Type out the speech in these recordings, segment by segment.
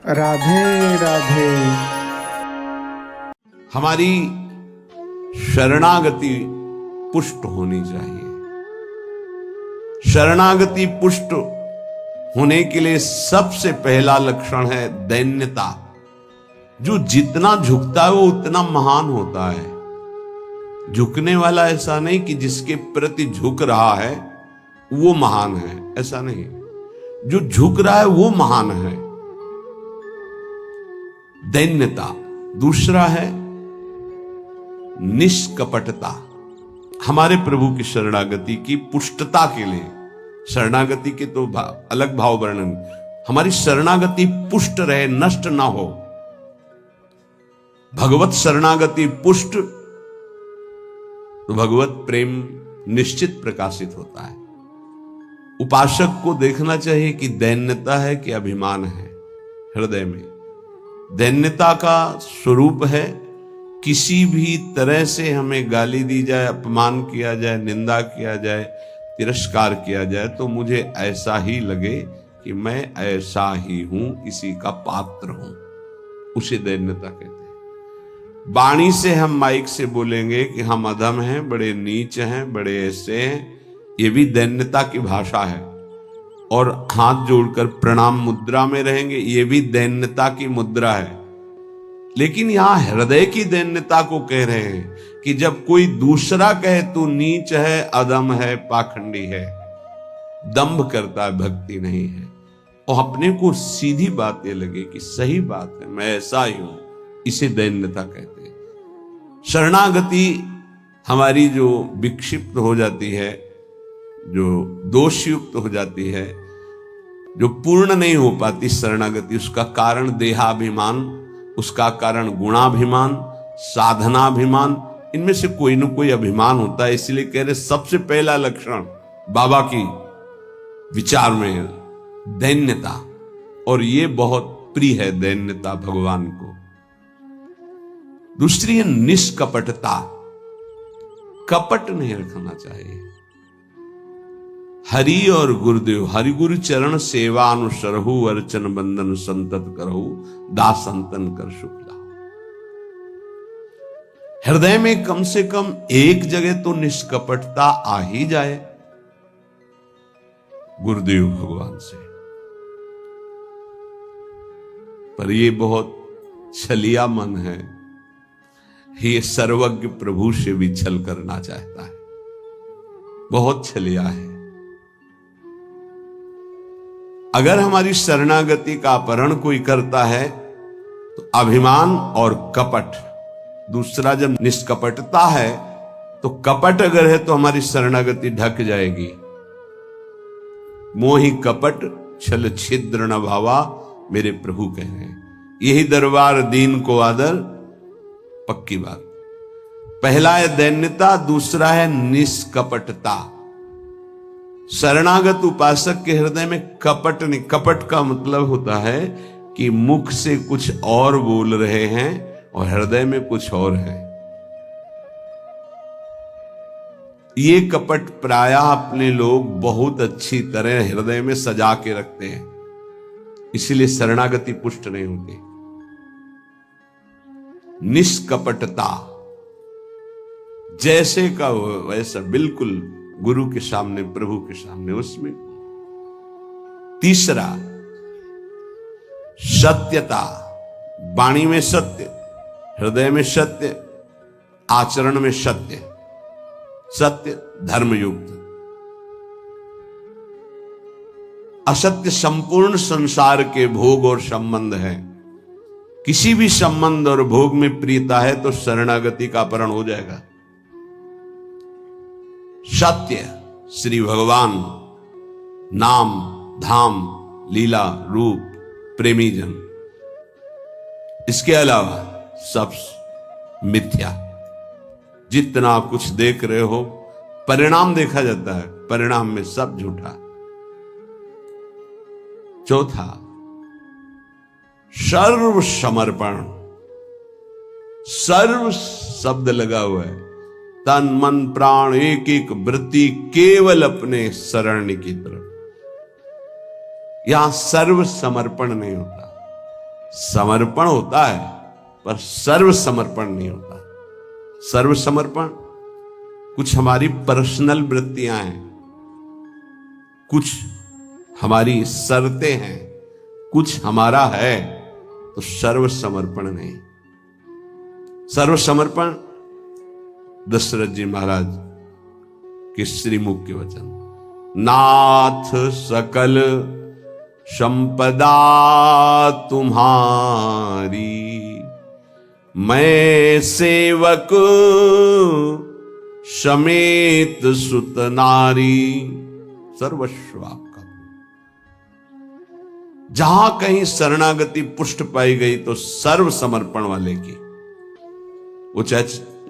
राधे राधे। हमारी शरणागति पुष्ट होनी चाहिए। शरणागति पुष्ट होने के लिए सबसे पहला लक्षण है दैन्यता। जो जितना झुकता है वो उतना महान होता है। झुकने वाला ऐसा नहीं कि जिसके प्रति झुक रहा है वो महान है, ऐसा नहीं। जो झुक रहा है वो महान है, दैन्यता। दूसरा है निष्कपटता। हमारे प्रभु की शरणागति की पुष्टता के लिए, शरणागति के तो अलग भाव वर्णन, हमारी शरणागति पुष्ट रहे, नष्ट ना हो। भगवत शरणागति पुष्ट तो भगवत प्रेम निश्चित प्रकाशित होता है। उपासक को देखना चाहिए कि दैन्यता है कि अभिमान है हृदय में। दैन्यता का स्वरूप है किसी भी तरह से हमें गाली दी जाए, अपमान किया जाए, निंदा किया जाए, तिरस्कार किया जाए तो मुझे ऐसा ही लगे कि मैं ऐसा ही हूं, इसी का पात्र हूं। उसे दैन्यता कहते हैं। वाणी से हम माइक से बोलेंगे कि हम अधम हैं, बड़े नीच हैं, बड़े ऐसे हैं, ये भी दैन्यता की भाषा है। और हाथ जोड़कर प्रणाम मुद्रा में रहेंगे, ये भी दैन्यता की मुद्रा है। लेकिन यहां हृदय की दैन्यता को कह रहे हैं कि जब कोई दूसरा कहे तू नीच है, अधम है, पाखंडी है, दंभ करता है, भक्ति नहीं है, और अपने को सीधी बात ये लगे कि सही बात है, मैं ऐसा ही हूं, इसे दैन्यता कहते हैं। शरणागति हमारी जो विक्षिप्त हो जाती है, जो दोषयुक्त हो जाती है, जो पूर्ण नहीं हो पाती शरणागति, उसका कारण देहाभिमान, उसका कारण गुणाभिमान, साधनाभिमान, इनमें से कोई न कोई अभिमान होता है। इसलिए कह रहे सबसे पहला लक्षण बाबा की विचार में दैन्यता, और ये बहुत प्रिय है दैन्यता भगवान को। दूसरी है निष्कपटता। कपट नहीं रखना चाहिए। हरि और गुरुदेव, हरि गुरु चरण सेवा अनुसरहु, अर्चन बंदन संतत करहु, दास संतन कर शुक्ला। हृदय में कम से कम एक जगह तो निष्कपटता आ ही जाए गुरुदेव भगवान से। पर ये बहुत छलिया मन है, ये सर्वज्ञ प्रभु से भी छल करना चाहता है, बहुत छलिया है। अगर हमारी शरणागति का अपहरण कोई करता है तो अभिमान और कपट। दूसरा जब निष्कपटता है तो कपट अगर है तो हमारी शरणागति ढक जाएगी। मोहि कपट छल छिद्र न भावा, मेरे प्रभु कह रहे हैं। यही दरबार दीन को आदर, पक्की बात। पहला है दैन्यता, दूसरा है निष्कपटता। शरणागत उपासक के हृदय में कपट नहीं। कपट का मतलब होता है कि मुख से कुछ और बोल रहे हैं और हृदय में कुछ और है। ये कपट प्रायः अपने लोग बहुत अच्छी तरह हृदय में सजा के रखते हैं, इसीलिए शरणागति पुष्ट नहीं होती। निष्कपटता, जैसे का वैसा, बिल्कुल गुरु के सामने, प्रभु के सामने, उसमें। तीसरा सत्यता। वाणी में सत्य, हृदय में सत्य, आचरण में सत्य, सत्य धर्मयुक्त। असत्य संपूर्ण संसार के भोग और संबंध है। किसी भी संबंध और भोग में प्रियता है तो शरणागति का अपहरण हो जाएगा। सत्य श्री भगवान, नाम, धाम, लीला, रूप, प्रेमी जन। इसके अलावा सब मिथ्या। जितना कुछ देख रहे हो परिणाम देखा जाता है, परिणाम में सब झूठा। चौथा सर्व समर्पण। सर्व शब्द लगा हुआ है, तन मन प्राण एक एक वृत्ति केवल अपने शरण की तरफ। यहां सर्व समर्पण नहीं होता। समर्पण होता है पर सर्व समर्पण नहीं होता। सर्व समर्पण कुछ हमारी पर्सनल वृत्तियां हैं, कुछ हमारी शर्तें हैं, कुछ हमारा है, तो सर्व समर्पण नहीं। सर्व समर्पण दशरथ जी महाराज के श्रीमुख के वचन, नाथ सकल संपदा तुम्हारी, मैं सेवक समेत सुत नारी, सर्वस्व आपका। जहां कहीं शरणागति पुष्ट पाई गई तो सर्व समर्पण वाले की, वो चाहे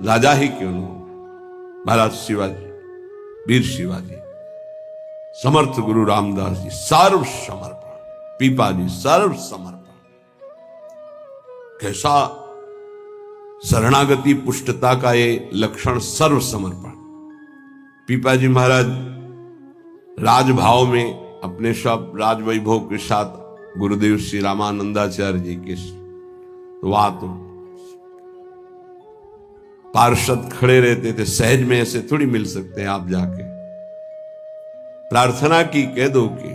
राजा ही क्यों न हो, महाराज शिवाजी, वीर शिवाजी, समर्थ गुरु रामदास जी सर्व समर्पण, पीपा जी सर्व समर्पण। कैसा शरणागति पुष्टता का ये लक्षण, सर्व समर्पण। पीपा जी महाराज राजभाव में अपने सब राजवैभव के साथ गुरुदेव श्री रामानंदाचार्य जी के, तो वहां तो पार्षद खड़े रहते थे, सहज में ऐसे थोड़ी मिल सकते हैं। आप जाके प्रार्थना की, कह दो कि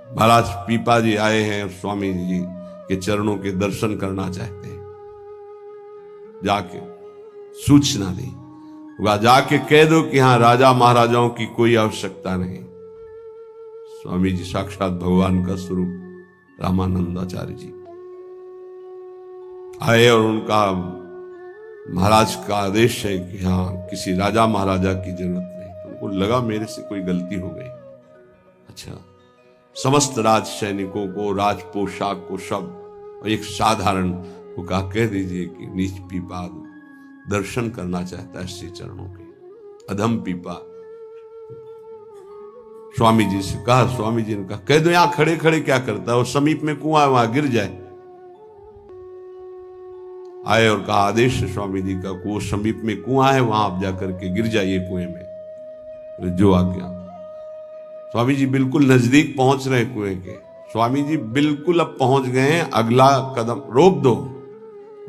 महाराज पीपा जी आए हैं और स्वामी जी के चरणों के दर्शन करना चाहते हैं, जाके सूचना दी, वह जाके कह दो कि हाँ राजा महाराजाओं की कोई आवश्यकता नहीं। स्वामी जी साक्षात भगवान का स्वरूप रामानंदाचार्य जी आए और उनका महाराज का आदेश है कि हाँ किसी राजा महाराजा की जरूरत नहीं। तो उनको लगा मेरे से कोई गलती हो गई। अच्छा, समस्त राज सैनिकों को, राज पोशाक को, सब और एक साधारण को कहा कह दीजिए कि नीच पीपा दर्शन करना चाहता है श्री चरणों के। अधम पीपा स्वामी जी से कहा, स्वामी जी ने कहा कह दो यहां खड़े खड़े क्या करता है, वो समीप में कुआं है वहां गिर जाए। आए और कहा आदेश है स्वामी जी का, वो समीप में कुआं है वहां आप जाकर के गिर जाइए कुएं में, जो आज्ञा। स्वामी जी बिल्कुल नजदीक पहुंच रहे कुएं के, स्वामी जी बिल्कुल अब पहुंच गए हैं, अगला कदम रोक दो,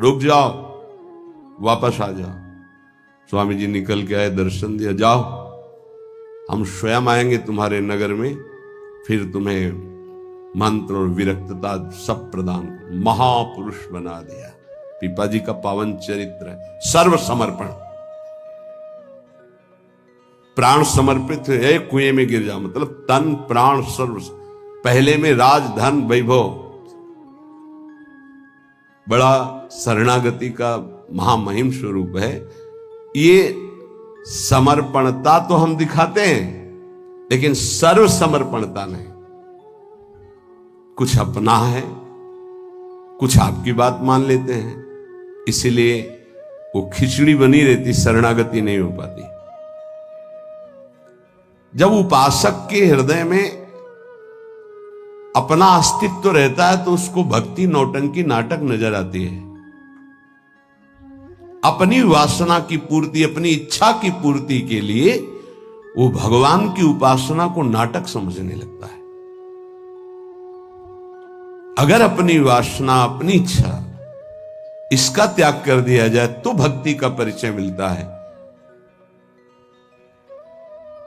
रुक जाओ, वापस आ जाओ। स्वामी जी निकल के आए, दर्शन दिया, जाओ हम स्वयं आएंगे तुम्हारे नगर में, फिर तुम्हें मंत्र और विरक्तता सब प्रदान, महापुरुष बना दिया। पीपा जी का पावन चरित्र है, सर्व समर्पण, प्राण समर्पित है, कुएं में गिर जा, मतलब तन प्राण सर्व। पहले में राज धन वैभव, बड़ा शरणागति का महामहिम स्वरूप है। ये समर्पणता तो हम दिखाते हैं, लेकिन सर्व समर्पणता नहीं। कुछ अपना है, कुछ आपकी बात मान लेते हैं, इसीलिए वो खिचड़ी बनी रहती, शरणागति नहीं हो पाती। जब उपासक के हृदय में अपना अस्तित्व तो रहता है तो उसको भक्ति नौटंकी नाटक नजर आती है। अपनी वासना की पूर्ति, अपनी इच्छा की पूर्ति के लिए वो भगवान की उपासना को नाटक समझने लगता है। अगर अपनी वासना, अपनी इच्छा, इसका त्याग कर दिया जाए तो भक्ति का परिचय मिलता है।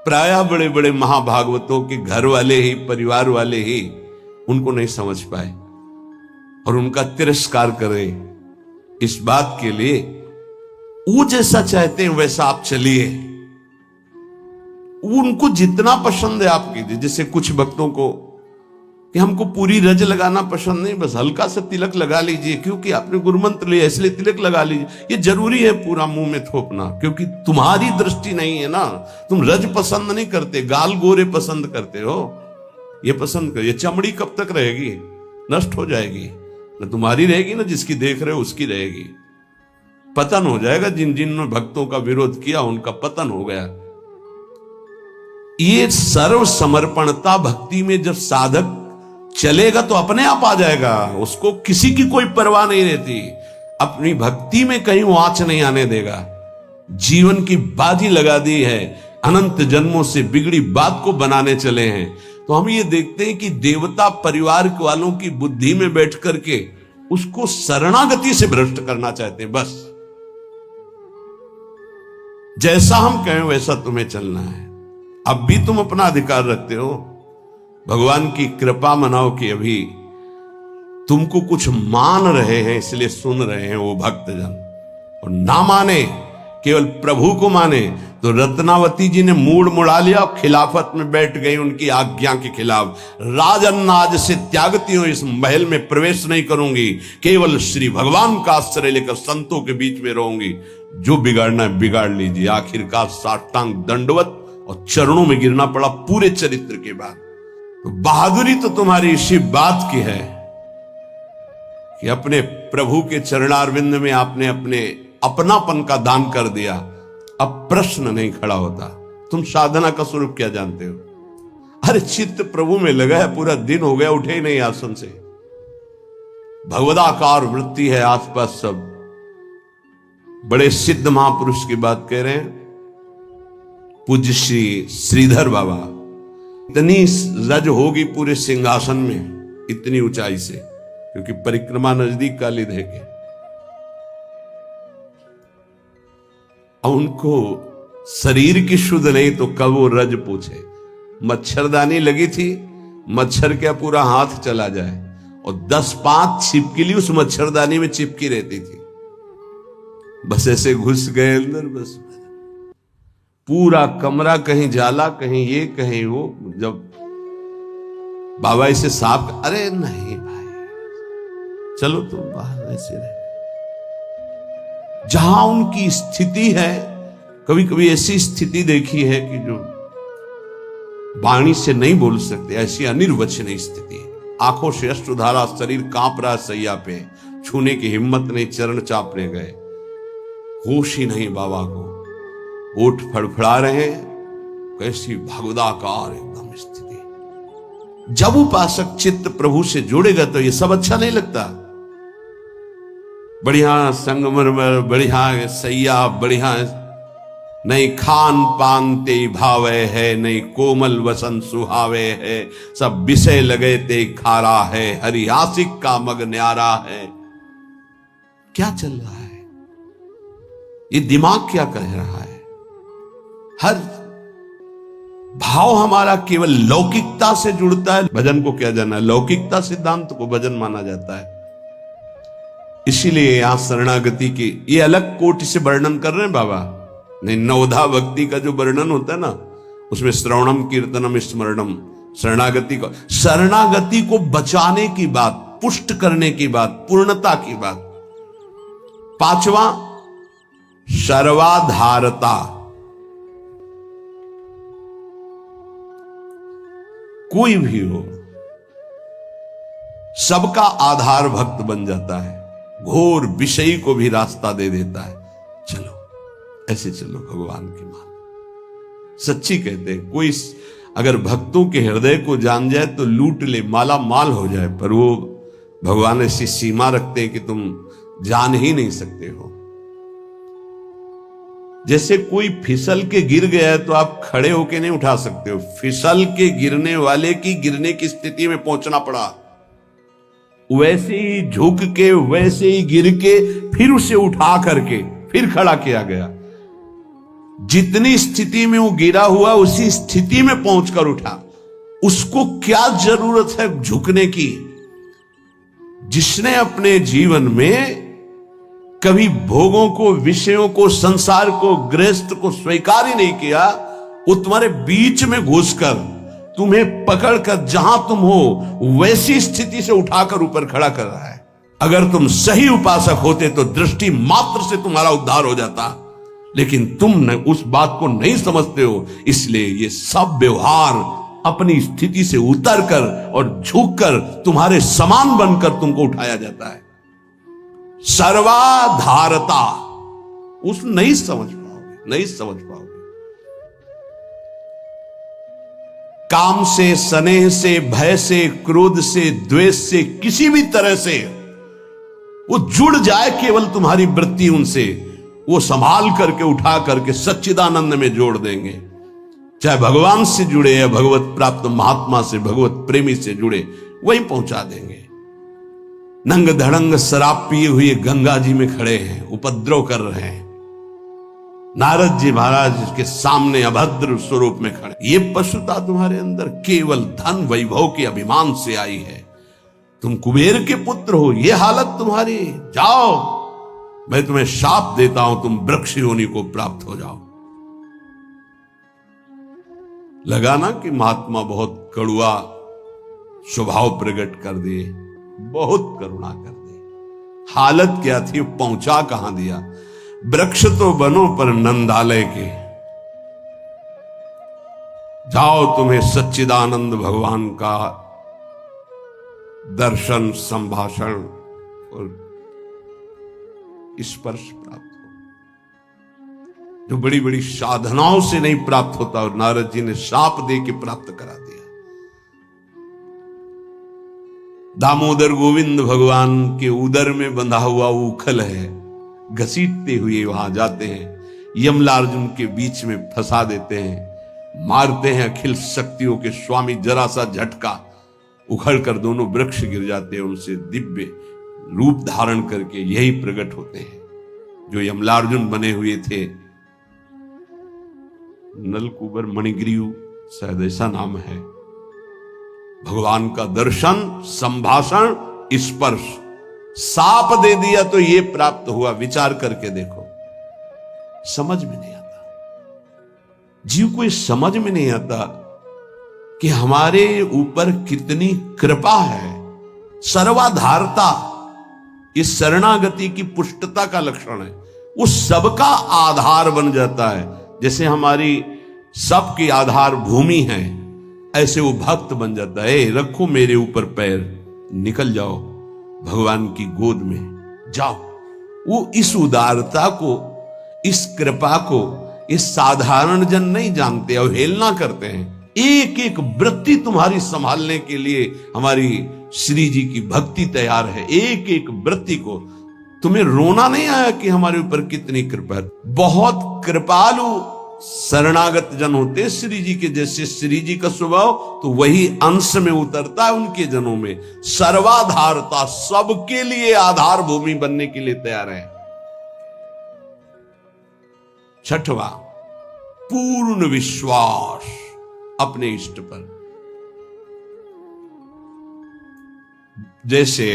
प्रायः बड़े बड़े महाभागवतों के घर वाले ही, परिवार वाले ही उनको नहीं समझ पाए और उनका तिरस्कार करें। इस बात के लिए वो जैसा चाहते हैं वैसा आप चलिए, उनको जितना पसंद है आप कीजिए। जैसे कुछ भक्तों को कि हमको पूरी रज लगाना पसंद नहीं, बस हल्का सा तिलक लगा लीजिए, क्योंकि आपने गुरुमंत्र लिया इसलिए तिलक लगा लीजिए। ये जरूरी है पूरा मुंह में थोपना, क्योंकि तुम्हारी दृष्टि नहीं है ना, तुम रज पसंद नहीं करते, गाल गोरे पसंद करते हो। ये पसंद कर, ये चमड़ी कब तक रहेगी, नष्ट हो जाएगी, न तुम्हारी रहेगी ना जिसकी देख रहे हो उसकी रहेगी। पतन हो जाएगा, जिन जिन भक्तों का विरोध किया उनका पतन हो गया। ये सर्व समर्पणता भक्ति में जब साधक चलेगा तो अपने आप आ जाएगा, उसको किसी की कोई परवाह नहीं रहती, अपनी भक्ति में कहीं वो आंच नहीं आने देगा। जीवन की बाजी लगा दी है, अनंत जन्मों से बिगड़ी बात को बनाने चले हैं। तो हम ये देखते हैं कि देवता परिवार वालों की बुद्धि में बैठ करके उसको शरणागति से भ्रष्ट करना चाहते हैं। बस जैसा हम कहें वैसा तुम्हें चलना है। अब भी तुम अपना अधिकार रखते हो, भगवान की कृपा मनाओ कि अभी तुमको कुछ मान रहे हैं इसलिए सुन रहे हैं वो भक्तजन, और ना माने केवल प्रभु को माने तो रत्नावती जी ने मूड मुड़ा लिया और खिलाफत में बैठ गई उनकी आज्ञा के खिलाफ। राजन आज से त्यागती हूं, इस महल में प्रवेश नहीं करूंगी, केवल श्री भगवान का आश्रय लेकर संतों के बीच में रहूंगी। जो बिगाड़ना है बिगाड़ लीजिए। आखिरकार साष्टांग दंडवत और चरणों में गिरना पड़ा पूरे चरित्र के बाद। तो बहादुरी तो तुम्हारी इसी बात की है कि अपने प्रभु के चरणारविंद में आपने अपनापन का दान कर दिया। अब प्रश्न नहीं खड़ा होता, तुम साधना का स्वरूप क्या जानते हो? अरे चित्त प्रभु में लगा है, पूरा दिन हो गया उठे ही नहीं आसन से। भगवदाकार वृत्ति है आसपास सब। बड़े सिद्ध महापुरुष की बात कह रहे हैं, पूज्य श्री श्रीधर बाबा। इतनी रज होगी पूरे सिंहासन में, इतनी ऊंचाई से, क्योंकि परिक्रमा नजदीक काली दे के। अब उनको शरीर की शुद्ध नहीं तो कब वो रज पूछे। मच्छरदानी लगी थी, मच्छर क्या पूरा हाथ चला जाए, और 10-5 छिपकली उस मच्छरदानी में चिपकी रहती थी। बस ऐसे घुस गए अंदर, बस पूरा कमरा कहीं जाला, कहीं ये कहीं वो। जब बाबा इसे साफ, अरे नहीं भाई चलो तुम बाहर ऐसे रहे। जहां उनकी स्थिति है, कभी कभी ऐसी स्थिति देखी है कि जो वाणी से नहीं बोल सकते, ऐसी अनिर्वचनीय स्थिति है। आंखों से अश्रुधारा, शरीर कांप रहा सैया पे, छूने की हिम्मत नहीं, चरण चापने गए, होश ही नहीं बाबा को, ओठ फड़फड़ा रहे हैं। कैसी भगवदाकार एकदम स्थिति। जब उपासक चित्त प्रभु से जोड़ेगा तो ये सब अच्छा नहीं लगता। बढ़िया संगमरमर, बढ़िया सैया, बढ़िया नहीं खान पान ते भावे है, नहीं कोमल वसन सुहावे है, सब विषय लगे ते खारा है, हरियासिक का मग न्यारा है। क्या चल रहा है? ये दिमाग क्या कह रहा है? हर भाव हमारा केवल लौकिकता से जुड़ता है। भजन को क्या जाना, लौकिकता सिद्धांत को भजन माना जाता है। इसीलिए यहां शरणागति की ये अलग कोटि से वर्णन कर रहे हैं बाबा। नहीं, नवधा भक्ति का जो वर्णन होता है ना, उसमें श्रवणम कीर्तनम स्मरणम, शरणागति को बचाने की बात, पुष्ट करने की बात, पूर्णता की बात। 5वां सर्वाधारता। कोई भी हो, सबका आधार भक्त बन जाता है, घोर विषयी को भी रास्ता दे देता है। चलो ऐसे चलो भगवान के मार्ग। सच्ची कहते हैं, कोई अगर भक्तों के हृदय को जान जाए तो लूट ले, माला माल हो जाए, पर वो भगवान ऐसी सीमा रखते हैं कि तुम जान ही नहीं सकते हो। जैसे कोई फिसल के गिर गया है तो आप खड़े होके नहीं उठा सकते हो, फिसल के गिरने वाले की गिरने की स्थिति में पहुंचना पड़ा। वैसे ही झुक के, वैसे ही गिर के, फिर उसे उठा करके फिर खड़ा किया गया। जितनी स्थिति में वो गिरा हुआ उसी स्थिति में पहुंचकर उठा। उसको क्या जरूरत है झुकने की? जिसने अपने जीवन में कभी भोगों को, विषयों को, संसार को, गृहस्थ को स्वीकार ही नहीं किया, वो तुम्हारे बीच में घुसकर तुम्हें पकड़कर जहां तुम हो वैसी स्थिति से उठाकर ऊपर खड़ा कर रहा है। अगर तुम सही उपासक होते तो दृष्टि मात्र से तुम्हारा उद्धार हो जाता, लेकिन तुम उस बात को नहीं समझते हो। इसलिए ये सब व्यवहार अपनी स्थिति से उतरकर और झुककर तुम्हारे समान बनकर तुमको उठाया जाता है। सर्वाधारता उस नहीं समझ पाओगे, नहीं समझ पाओगे। काम से, स्नेह से, भय से, क्रोध से, द्वेष से, किसी भी तरह से वो जुड़ जाए केवल तुम्हारी वृत्ति उनसे, वो संभाल करके उठा करके सच्चिदानंद में जोड़ देंगे। चाहे भगवान से जुड़े या भगवत प्राप्त महात्मा से, भगवत प्रेमी से जुड़े, वहीं पहुंचा देंगे। नंग धड़ंग शराब पिए हुए गंगा जी में खड़े हैं, उपद्रव कर रहे हैं। नारद जी महाराज के सामने अभद्र स्वरूप में खड़े। ये पशुता तुम्हारे अंदर केवल धन वैभव के अभिमान से आई है। तुम कुबेर के पुत्र हो, ये हालत तुम्हारी। जाओ, मैं तुम्हें शाप देता हूं, तुम वृक्ष योनि को प्राप्त हो जाओ। लगा ना कि महात्मा बहुत कड़ुआ स्वभाव प्रकट कर दिए, बहुत करुणा कर दी। हालत क्या थी, पहुंचा कहां दिया। वृक्ष तो बनो पर नंदालय के। जाओ, तुम्हें सच्चिदानंद भगवान का दर्शन, संभाषण और स्पर्श प्राप्त हो, जो बड़ी बड़ी साधनाओं से नहीं प्राप्त होता। और नारद जी ने शाप दे के प्राप्त करा दिया। दामोदर गोविंद भगवान के उदर में बंधा हुआ उखल है, घसीटते हुए वहां जाते हैं, यमलार्जुन के बीच में फंसा देते हैं, मारते हैं अखिल शक्तियों के स्वामी। जरा सा झटका, उखड़कर दोनों वृक्ष गिर जाते हैं। उनसे दिव्य रूप धारण करके यही प्रकट होते हैं जो यमलार्जुन बने हुए थे। नलकुबर मणिग्रीव शायद ऐसा नाम है। भगवान का दर्शन, संभाषण, स्पर्श, साप दे दिया तो ये प्राप्त हुआ। विचार करके देखो, समझ में नहीं आता। जीव को समझ में नहीं आता कि हमारे ऊपर कितनी कृपा है। सर्वाधारता, इस शरणागति की पुष्टता का लक्षण है। वो सबका आधार बन जाता है। जैसे हमारी सबकी आधार भूमि है, ऐसे वो भक्त बन जाता है। रखो मेरे ऊपर पैर, निकल जाओ भगवान की गोद में जाओ। वो इस उदारता को, इस कृपा को इस साधारण जन नहीं जानते, अवहेलना करते हैं। एक एक वृत्ति तुम्हारी संभालने के लिए हमारी श्री जी की भक्ति तैयार है। एक एक वृत्ति को तुम्हें रोना नहीं आया कि हमारे ऊपर कितनी कृपा है। बहुत कृपालु शरणागत जन होते श्री जी के। जैसे श्री जी का स्वभाव तो वही अंश में उतरता है उनके जनों में। सर्वाधारता, सबके लिए आधार भूमि बनने के लिए तैयार है। छठवां, पूर्ण विश्वास अपने इष्ट पर। जैसे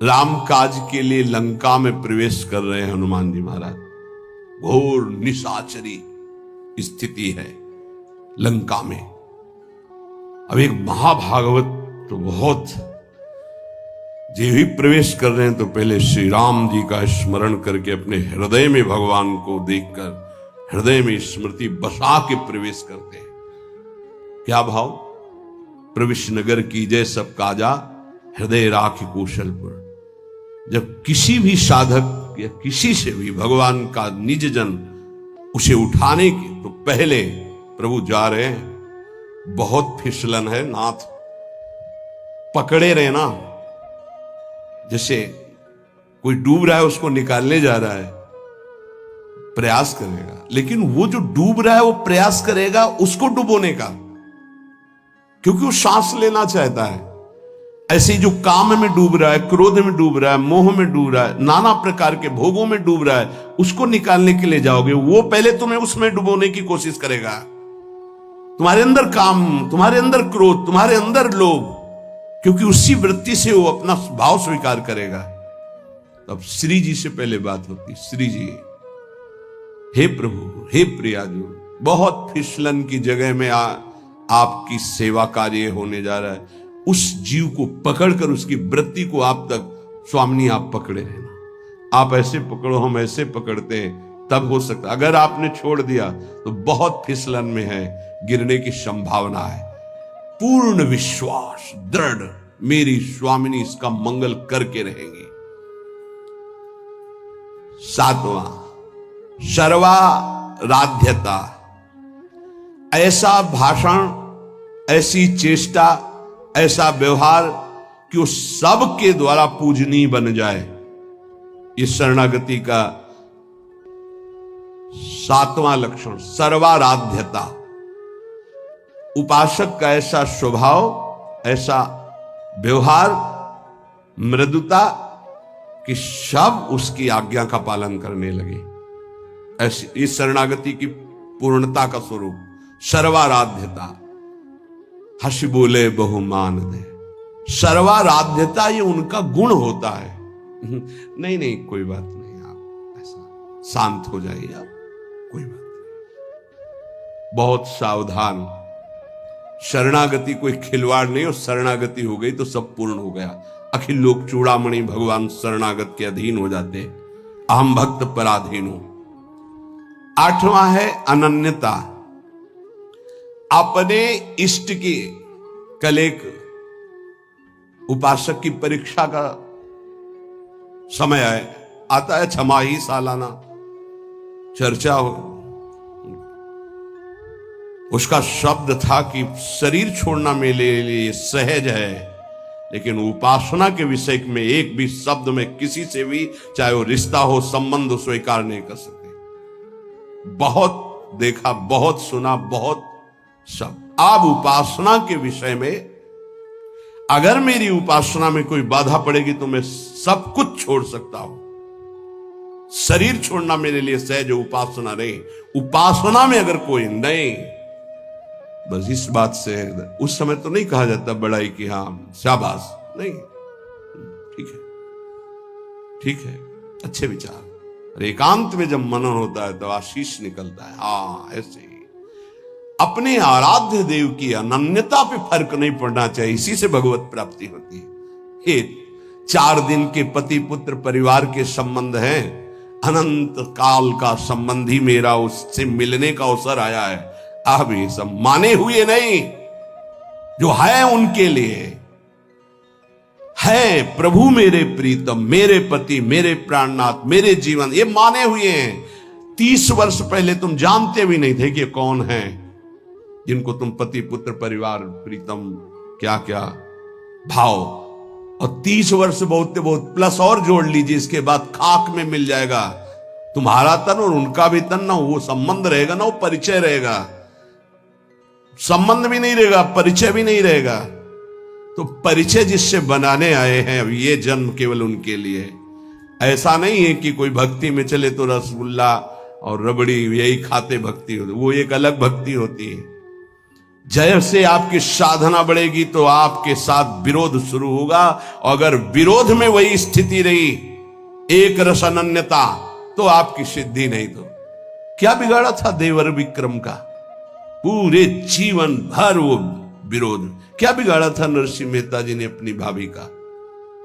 राम काज के लिए लंका में प्रवेश कर रहे हैं हनुमान जी महाराज। घोर निशाचरी स्थिति है लंका में। अब एक महाभागवत तो बहुत, जो भी प्रवेश कर रहे हैं तो पहले श्री राम जी का स्मरण करके अपने हृदय में भगवान को देखकर हृदय में स्मृति बसा के प्रवेश करते हैं। क्या भाव? प्रविश नगर की जय सब काजा, हृदय राख कौशलपुर। जब किसी भी साधक या किसी से भी भगवान का निज जन उसे उठाने के तो पहले प्रभु जा रहे हैं, बहुत फिसलन है नाथ, पकड़े रहना। जैसे कोई डूब रहा है उसको निकालने जा रहा है, प्रयास करेगा, लेकिन वो जो डूब रहा है वो प्रयास करेगा उसको डुबोने का, क्योंकि वो सांस लेना चाहता है। ऐसे जो काम में डूब रहा है, क्रोध में डूब रहा है, मोह में डूब रहा है, नाना प्रकार के भोगों में डूब रहा है, उसको निकालने के लिए जाओगे, वो पहले तुम्हें उसमें डुबोने की कोशिश करेगा। तुम्हारे अंदर काम, तुम्हारे अंदर क्रोध, तुम्हारे अंदर लोभ, क्योंकि उसी वृत्ति से वो अपना भाव स्वीकार करेगा। तब श्री जी से पहले बात होती, श्री जी, हे प्रभु, हे प्रियाजू, बहुत फिसलन की जगह में आपकी सेवा कार्य होने जा रहा है। उस जीव को पकड़कर उसकी वृत्ति को आप तक, स्वामिनी आप पकड़े रहना। आप ऐसे पकड़ो, हम ऐसे पकड़ते हैं, तब हो सकता। अगर आपने छोड़ दिया तो बहुत फिसलन में है, गिरने की संभावना है। पूर्ण विश्वास, दृढ़, मेरी स्वामिनी इसका मंगल करके रहेंगी। सातवां, सर्वाराध्यता। ऐसा भाषण, ऐसी चेष्टा, ऐसा व्यवहार कि वो सबके द्वारा पूजनीय बन जाए। इस शरणागति का सातवां लक्षण, सर्वाराध्यता। उपासक का ऐसा स्वभाव, ऐसा व्यवहार मृदुता कि सब उसकी आज्ञा का पालन करने लगे। ऐसी इस शरणागति की पूर्णता का स्वरूप सर्वाराध्यता। हंसी बोले बहुमान दे, सर्वाराध्यता ये उनका गुण होता है। नहीं नहीं कोई बात नहीं, आप ऐसा शांत हो जाइए, आप कोई बात नहीं। बहुत सावधान। शरणागति कोई खिलवाड़ नहीं, और शरणागति हो गई तो सब पूर्ण हो गया। अखिल लोक चूड़ामणि भगवान शरणागत के अधीन हो जाते। अहम भक्त पराधीन हो। 8वां है अनन्यता। अपने इष्ट की, कल एक उपासक की परीक्षा का समय आता है, छमाही सालाना चर्चा हो। उसका शब्द था कि शरीर छोड़ना मेरे लिए सहज है, लेकिन उपासना के विषय में एक भी शब्द में किसी से भी, चाहे वो रिश्ता हो, संबंध हो, स्वीकार नहीं कर सकते। बहुत देखा, बहुत सुना, बहुत सब। अब उपासना के विषय में अगर मेरी उपासना में कोई बाधा पड़ेगी तो मैं सब कुछ छोड़ सकता हूं। शरीर छोड़ना मेरे लिए सहज, उपासना नहीं। उपासना में अगर कोई नहीं, बस इस बात से उस समय तो नहीं कहा जाता बड़ाई कि हाँ शाबाश, नहीं, ठीक है, ठीक है, अच्छे विचार। और एकांत में जब मनन होता है तो आशीष निकलता है। हाँ ऐसे ही अपने आराध्य देव की अनन्यता पे फर्क नहीं पड़ना चाहिए, इसी से भगवत प्राप्ति होती है। 4 दिन के पति पुत्र परिवार के संबंध हैं, अनंत काल का संबंधी मेरा उससे मिलने का अवसर आया है। अब ये सब माने हुए नहीं, जो है उनके लिए है। प्रभु मेरे प्रीतम, मेरे पति, मेरे प्राणनाथ, मेरे जीवन, ये माने हुए हैं। 30 वर्ष पहले तुम जानते भी नहीं थे कि कौन है जिनको तुम पति पुत्र परिवार प्रीतम क्या क्या भाव, और 30 वर्ष बहुत बहुत प्लस और जोड़ लीजिए, इसके बाद खाक में मिल जाएगा तुम्हारा तन और उनका भी तन। ना वो संबंध रहेगा, ना वो परिचय रहेगा। संबंध भी नहीं रहेगा, परिचय भी नहीं रहेगा। तो परिचय जिससे बनाने आए हैं, अब ये जन्म केवल उनके लिए। ऐसा नहीं है कि कोई भक्ति में चले तो रसगुल्ला और रबड़ी यही खाते भक्ति होती, वो एक अलग भक्ति होती है। जैसे आपकी साधना बढ़ेगी तो आपके साथ विरोध शुरू होगा, और अगर विरोध में वही स्थिति रही, एक रस अनन्यता, तो आपकी सिद्धि नहीं। तो क्या बिगाड़ा था देवर विक्रम का? पूरे जीवन भर वो विरोध। क्या बिगाड़ा था नरसिंह मेहता जी ने अपनी भाभी का?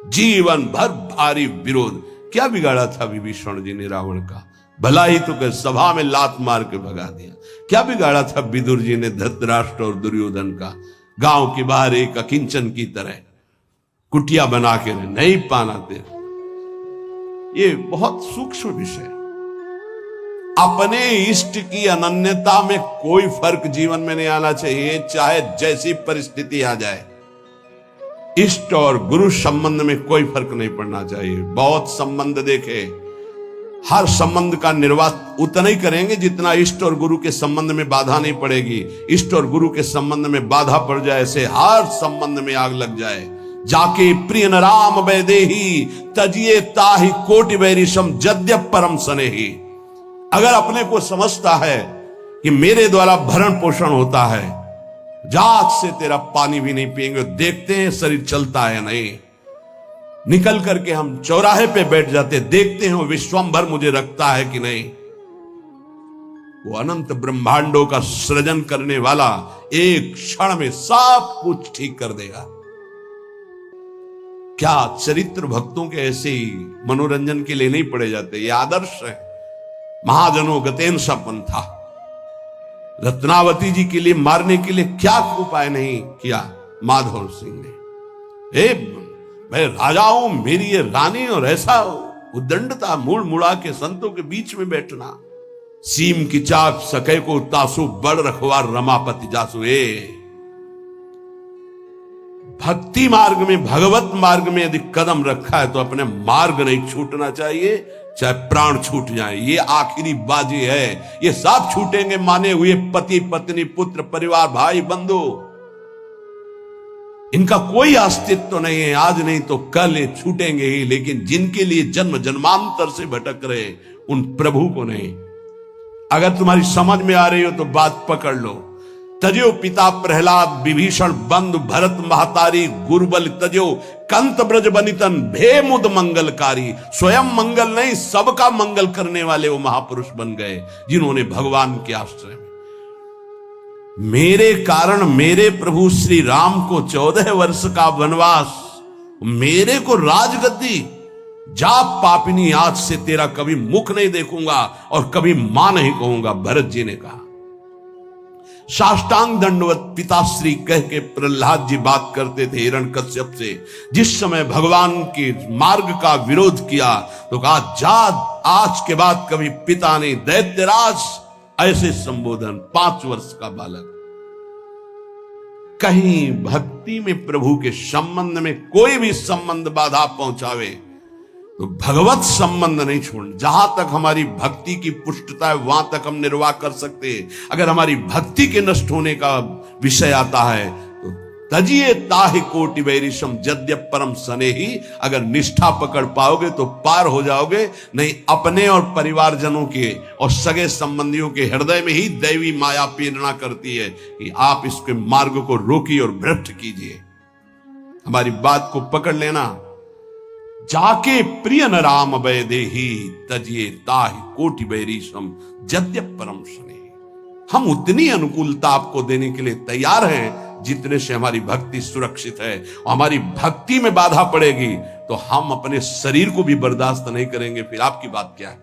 जीवन भर भारी विरोध। क्या बिगाड़ा था विभीषण जी ने रावण का? भला ही तो कह सभा में लात मार के भगा दिया। क्या बिगाड़ा था विदुर जी ने धृतराष्ट्र और दुर्योधन का? गांव के बाहर एक अकिंचन की तरह कुटिया बना के नहीं पाना दे। ये बहुत सूक्ष्म विषय। अपने इष्ट की अनन्यता में कोई फर्क जीवन में नहीं आना चाहिए, चाहे जैसी परिस्थिति आ जाए। इष्ट और गुरु संबंध में कोई फर्क नहीं पड़ना चाहिए। बहुत संबंध देखे, हर संबंध का निर्वाह उतना ही करेंगे जितना इष्ट और गुरु के संबंध में बाधा नहीं पड़ेगी। इष्ट और गुरु के संबंध में बाधा पड़ जाए से हर संबंध में आग लग जाए। जाके प्रिय न राम वैदेही, तजिए ताहि कोटि वैरिशम जद्यप परम सनेही। अगर अपने को समझता है कि मेरे द्वारा भरण पोषण होता है, जात से तेरा पानी भी नहीं पिएंगे, देखते हैं शरीर चलता है नहीं। निकल करके हम चौराहे पे बैठ जाते, देखते हैं विश्वंभर मुझे रखता है कि नहीं। वो अनंत ब्रह्मांडों का सृजन करने वाला एक क्षण में सब कुछ ठीक कर देगा। क्या चरित्र भक्तों के ऐसे ही मनोरंजन के लिए नहीं पड़े जाते? ये आदर्श है। महाजनों गतेन सपन था। रत्नावती जी के लिए मारने के लिए क्या उपाय नहीं किया माधव सिंह ने। मैं राजा हूं, मेरी ये रानी, और ऐसा उद्दंडता, मुड़ मुड़ा के संतों के बीच में बैठना। सीम की चाक सके को तासु, बड़ रखवार रमापति जासु। भक्ति मार्ग में, भगवत मार्ग में यदि कदम रखा है तो अपने मार्ग नहीं छूटना चाहिए, चाहे प्राण छूट जाए। ये आखिरी बाजी है। ये सब छूटेंगे माने हुए पति पत्नी पुत्र परिवार भाई बंधु। इनका कोई अस्तित्व नहीं है, आज नहीं तो कल ये छूटेंगे ही, लेकिन जिनके लिए जन्म जन्मांतर से भटक रहे उन प्रभु को नहीं। अगर तुम्हारी समझ में आ रही हो तो बात पकड़ लो। तजो पिता प्रहलाद विभीषण बंधु भरत महतारी गुरुबल तजो कंत ब्रज बनितन भे मुद मंगलकारी। स्वयं मंगल नहीं, सबका मंगल करने वाले वो महापुरुष बन गए जिन्होंने भगवान के आश्रय में मेरे कारण मेरे प्रभु श्री राम को 14 वर्ष का वनवास, मेरे को राजगद्दी, जा पापिनी आज से तेरा कभी मुख नहीं देखूंगा और कभी मां नहीं कहूंगा, भरत जी ने कहा। साष्टांग दंडवत पिताश्री कह के प्रहलाद जी बात करते थे हिरण्यकश्यप से। जिस समय भगवान के मार्ग का विरोध किया तो कहा, जा आज के बाद कभी पिता ने दैत्यराज ऐसे संबोधन। 5 वर्ष का बालक। कहीं भक्ति में प्रभु के संबंध में कोई भी संबंध बाधा पहुंचावे तो भगवत संबंध नहीं छोड़ना। जहां तक हमारी भक्ति की पुष्टता है वहां तक हम निर्वाह कर सकते हैं। अगर हमारी भक्ति के नष्ट होने का विषय आता है तो तजिए ताहि कोटि वैरिशम यद्यप परम स्नेही। अगर निष्ठा पकड़ पाओगे तो पार हो जाओगे, नहीं अपने और परिवारजनों के और सगे संबंधियों के हृदय में ही दैवी माया प्रेरणा करती है कि आप इसके मार्ग को रोकिए और भ्रष्ट कीजिए। हमारी बात को पकड़ लेना। जाके प्रिय न राम भय देही तजिए ताहि कोटि वैरिशम यद्यप परम स्नेही। हम उतनी अनुकूलता आपको देने के लिए तैयार हैं जितने से हमारी भक्ति सुरक्षित है। और हमारी भक्ति में बाधा पड़ेगी तो हम अपने शरीर को भी बर्दाश्त नहीं करेंगे, फिर आपकी बात क्या है?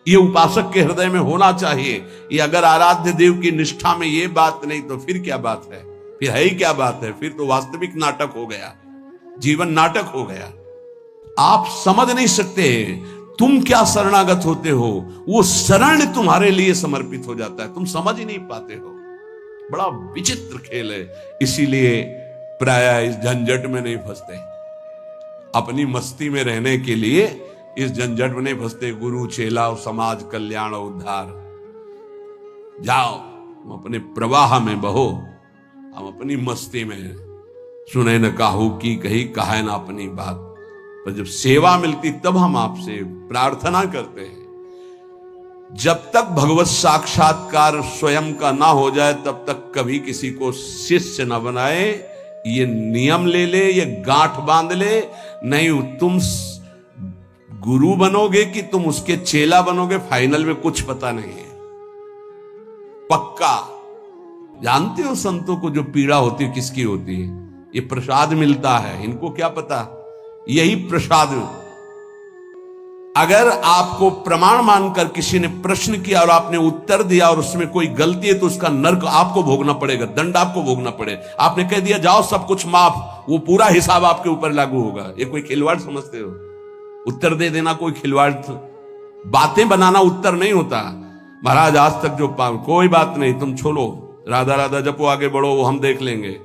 ये उपासक के हृदय में होना चाहिए। ये अगर आराध्य देव की निष्ठा में ये बात नहीं तो फिर क्या बात है? फिर है ही क्या बात है? फिर तो वास्तविक नाटक हो गया, जीवन नाटक हो गया। आप समझ नहीं सकते तुम क्या शरणागत होते हो, वो शरण तुम्हारे लिए समर्पित हो जाता है, तुम समझ ही नहीं पाते हो। बड़ा विचित्र खेल है। इसीलिए प्राय इस झंझट में नहीं फंसते। अपनी मस्ती में रहने के लिए इस झंझट में नहीं फंसते। गुरु चेला और समाज कल्याण और उद्धार। जाओ हम अपने प्रवाह में बहो, हम अपनी मस्ती में सुने न काहू की कही कहे ना अपनी बात। पर जब सेवा मिलती तब हम आपसे प्रार्थना करते हैं। जब तक भगवत साक्षात्कार स्वयं का ना हो जाए तब तक कभी किसी को शिष्य न बनाए। ये नियम ले ले, ये गांठ बांध ले। नहीं तुम गुरु बनोगे कि तुम उसके चेला बनोगे, फाइनल में कुछ पता नहीं है। पक्का जानते हो संतों को जो पीड़ा होती है किसकी होती है? ये प्रसाद मिलता है, इनको क्या पता। यही प्रसाद। अगर आपको प्रमाण मानकर किसी ने प्रश्न किया और आपने उत्तर दिया और उसमें कोई गलती है तो उसका नर्क आपको भोगना पड़ेगा, दंड आपको भोगना पड़ेगा। आपने कह दिया जाओ सब कुछ माफ, वो पूरा हिसाब आपके ऊपर लागू होगा। ये कोई खिलवाड़ समझते हो? उत्तर दे देना कोई खिलवाड़? बातें बनाना उत्तर नहीं होता। महाराज आज तक जो कोई बात नहीं, तुम छोड़ो, राधा राधा जपो, आगे बढ़ो, वो हम देख लेंगे।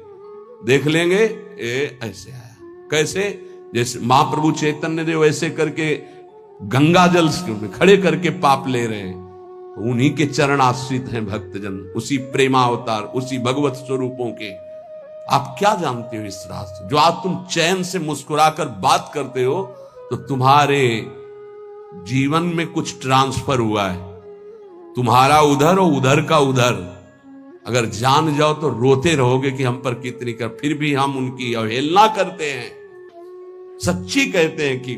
ऐसे आया कैसे? जैसे महाप्रभु चैतन्य देव ऐसे करके गंगा जल खड़े करके पाप ले रहे हैं। उन्हीं के चरण आश्रित हैं भक्तजन, उसी प्रेमावतार, उसी भगवत स्वरूपों के। आप क्या जानते हो इस रात से? जो आज तुम चैन से मुस्कुराकर बात करते हो तो तुम्हारे जीवन में कुछ ट्रांसफर हुआ है। तुम्हारा उधर और उधर का उधर। अगर जान जाओ तो रोते रहोगे कि हम पर कितनी कर, फिर भी हम उनकी अवहेलना करते हैं। सच्ची कहते हैं कि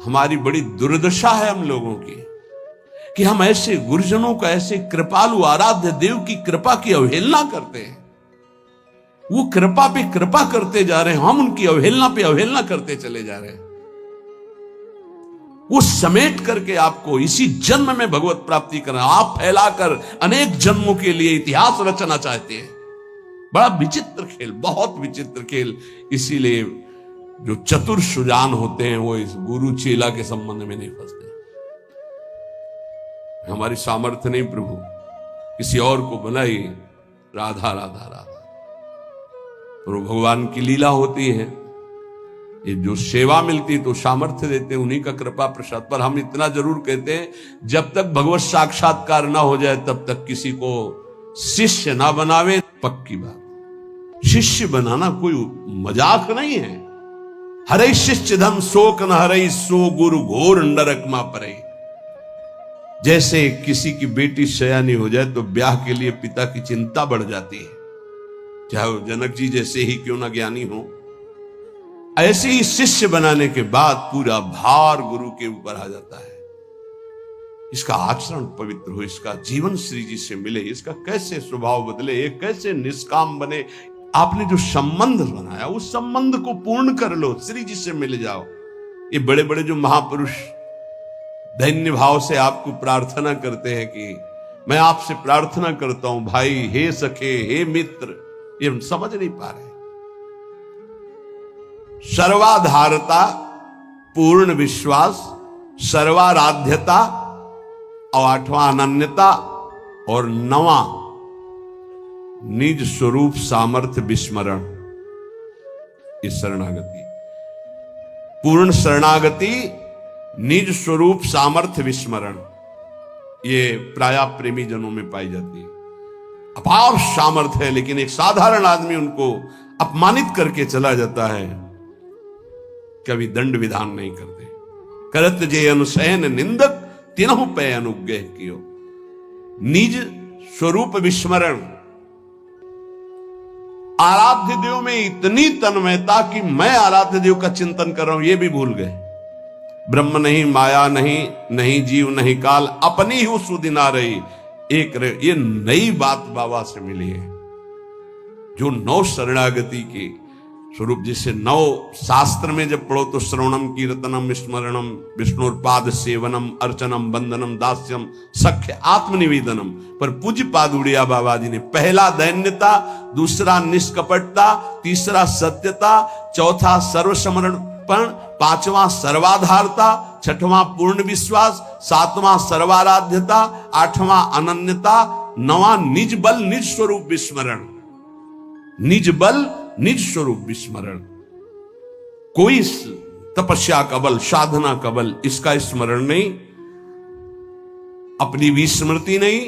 हमारी बड़ी दुर्दशा है हम लोगों की कि हम ऐसे गुरुजनों का, ऐसे कृपालु आराध्य देव की कृपा की अवहेलना करते हैं। वो कृपा पे कृपा करते जा रहे हैं, हम उनकी अवहेलना पे अवहेलना करते चले जा रहे हैं। वो समेट करके आपको इसी जन्म में भगवत प्राप्ति करना, आप फैलाकर अनेक जन्मों के लिए इतिहास रचना चाहते हैं। बड़ा विचित्र खेल, बहुत विचित्र खेल। इसीलिए जो चतुर सुजान होते हैं वो इस गुरु चेला के संबंध में नहीं फंसते। हमारी सामर्थ्य नहीं प्रभु, किसी और को बनाई। राधा राधा राधा। और भगवान की लीला होती है। ये जो सेवा मिलती तो सामर्थ्य देते हैं, उन्हीं का कृपा प्रसाद। पर हम इतना जरूर कहते हैं, जब तक भगवत साक्षात्कार ना हो जाए तब तक किसी को शिष्य ना बनावे। पक्की बात। शिष्य बनाना कोई मजाक नहीं है। हरे शिष्य धम शोक न हरे, सो गुरु घोर नरक मा परे। जैसे किसी की बेटी सयानी हो जाए तो ब्याह के लिए पिता की चिंता बढ़ जाती है, चाहे वो जनक जी जैसे ही क्यों ना ज्ञानी हो। ऐसे ही शिष्य बनाने के बाद पूरा भार गुरु के ऊपर आ जाता है। इसका आचरण पवित्र हो, इसका जीवन श्री जी से मिले, इसका कैसे स्वभाव बदले, ये कैसे निष्काम बने। आपने जो संबंध बनाया उस संबंध को पूर्ण कर लो, श्री जी से मिल जाओ। ये बड़े बड़े जो महापुरुष दैन्य भाव से आपको प्रार्थना करते हैं कि मैं आपसे प्रार्थना करता हूं भाई, हे सखे, हे मित्र, ये हम समझ नहीं पा रहे। सर्वाधारता, पूर्ण विश्वास, सर्वाराध्यता और 8वां अनन्यता और 9वां निज स्वरूप सामर्थ्य विस्मरण। इस शरणागति, पूर्ण शरणागति, निज स्वरूप सामर्थ्य विस्मरण, ये प्राय प्रेमी जनों में पाई जाती है। अपार सामर्थ्य है लेकिन एक साधारण आदमी उनको अपमानित करके चला जाता है, कभी दंड विधान नहीं करते। करत जे अनुसैन निंदक, तिनहु पे अनुग्रह कियो। निज स्वरूप विस्मरण, आराध्य देव में इतनी तन्मयता कि मैं आराध्य देव का चिंतन कर रहा हूं ये भी भूल गए। ब्रह्म नहीं, माया नहीं, नहीं जीव नहीं काल, अपनी ही सुदिना रही एक रहे। ये नई बात बाबा से मिली है, जो 9 शरणागति के स्वरूप, जिसे 9 शास्त्र में जब पढ़ो तो श्रवणम कीर्तनम स्मरणम विष्णुपाद सेवनम अर्चनम बंदनम दास्यम सख्य आत्मनिवेदनम। पर पूज्य पाद उड़िया बाबा जी ने पहला दैन्यता, दूसरा निष्कपटता, तीसरा सत्यता, चौथा सर्वसमर्पण, 5वां सर्वाधारता, 6वां पूर्ण विश्वास, 7वां सर्वाराध्यता, 8वां अनन्यता, 9वां निज बल निज स्वरूप विस्मरण। निज बल निज स्वरूप विस्मरण, कोई तपस्या का बल, साधना का बल, इसका स्मरण नहीं, अपनी विस्मृति नहीं।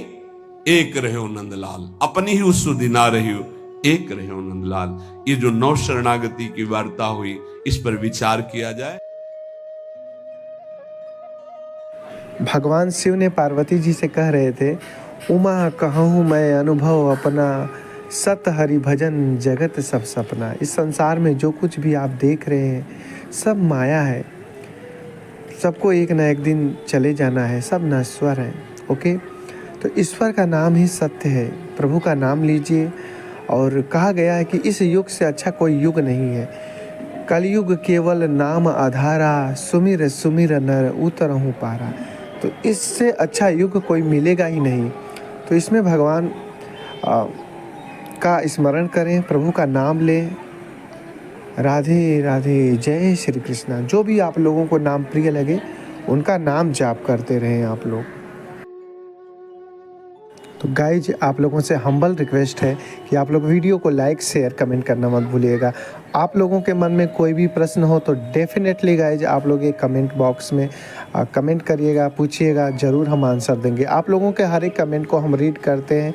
एक रहे हो नंदलाल, अपनी ही उस दिना रही हो, एक रहे हो नंदलाल। ये जो 9 शरणागति की वार्ता हुई, इस पर विचार किया जाए। भगवान शिव ने पार्वती जी से कह रहे थे, उमा कहूँ मैं अनुभव अपना, सत हरि भजन जगत सब सपना। इस संसार में जो कुछ भी आप देख रहे हैं सब माया है, सबको एक ना एक दिन चले जाना है, सब नश्वर है। ओके, तो ईश्वर का नाम ही सत्य है, प्रभु का नाम लीजिए। और कहा गया है कि इस युग से अच्छा कोई युग नहीं है। कलयुग केवल नाम आधारा, सुमिर सुमिर नर उतरहूँ पारा। तो इससे अच्छा युग कोई मिलेगा ही नहीं। तो इसमें भगवान का स्मरण करें, प्रभु का नाम लें। राधे राधे, जय श्री कृष्णा। जो भी आप लोगों को नाम प्रिय लगे उनका नाम जाप करते रहें आप लोग। तो गाइज, आप लोगों से हम्बल रिक्वेस्ट है कि आप लोग वीडियो को लाइक शेयर कमेंट करना मत भूलिएगा। आप लोगों के मन में कोई भी प्रश्न हो तो डेफिनेटली गाइज आप लोग ये कमेंट बॉक्स में कमेंट करिएगा, पूछिएगा, ज़रूर हम आंसर देंगे। आप लोगों के हर एक कमेंट को हम रीड करते हैं